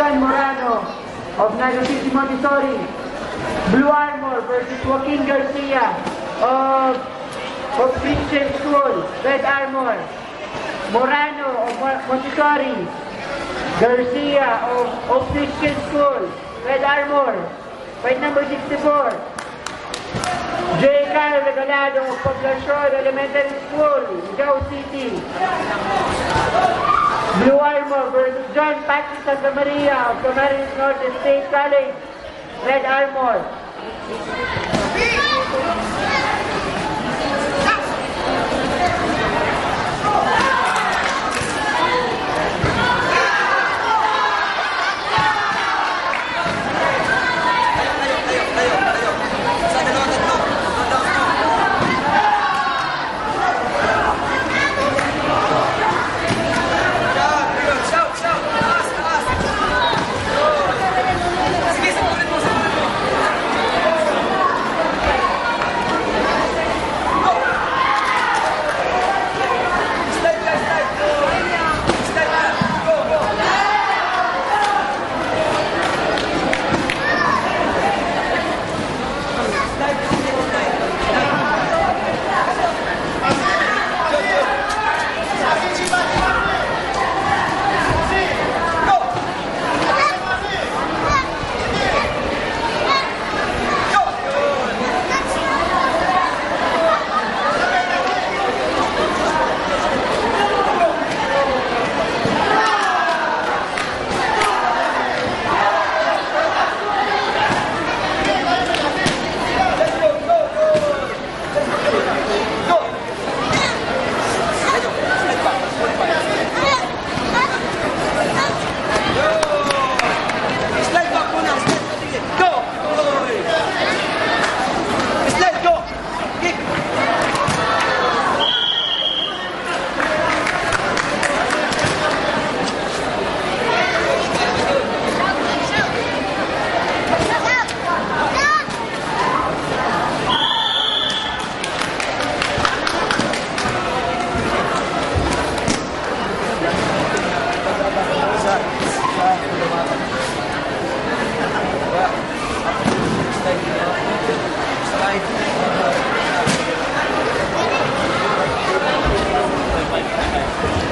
John Morano of Naga City, Montessori. Blue Armor versus Joaquin Garcia of Christian School. Red Armor. Morano of Montessori. Garcia of Christian School. Red Armor. Fight number 64. J. Kyle Regalado of Poblacion Elementary School, Gao City. Blue Armor versus John Patrick Santa Maria of Camarines Norte State College. Red Armor.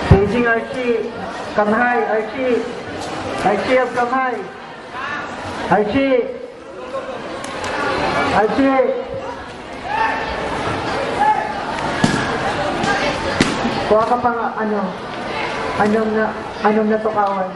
Paging Archie, Kamhay, Archie of Kamhay. Archie. Kuha ka pang anong natukawan.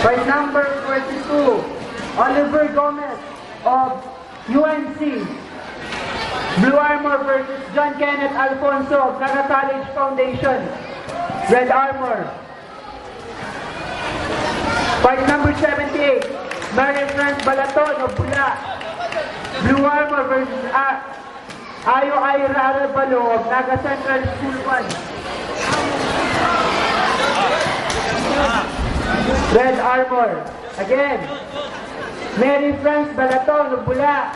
Fight number 22, Oliver Gomez of UNC. Blue Armor versus John Kenneth Alfonso of Naga College Foundation. Red Armor. Fight number 78, Mary France Balaton of Bula. Blue Armor versus Ayo Ira Arevalo of Naga Central School 1. Red Armor. Again, Mary France Balaton of Bula.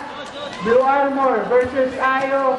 Blue Armor versus Ira